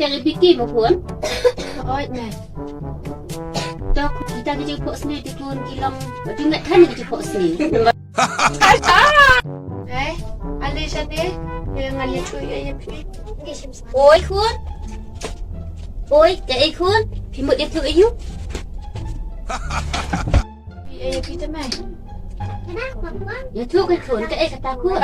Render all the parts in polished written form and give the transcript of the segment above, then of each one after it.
cari bikin pun. Ôi nè. Cho kita kerja pok sendiri dia pun hilang. Ingat kan kerja pok sendiri. Đấy, ăn đi sao đi. Giờ ngành nhà chui em phi. Ôi khuôn. Ôi, chạy khuôn. Thì một đẹp thử yêu. Em phi tới mày. Ya tu cái khuôn cái kata khuôn.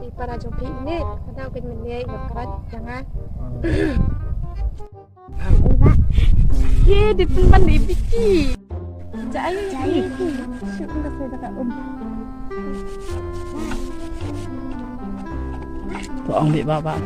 Di para joki ini kadang pin menye bekat jangan. Ye di pun di biki. Jai itu. Sudah saya dah Tụi ông bị ba bạn.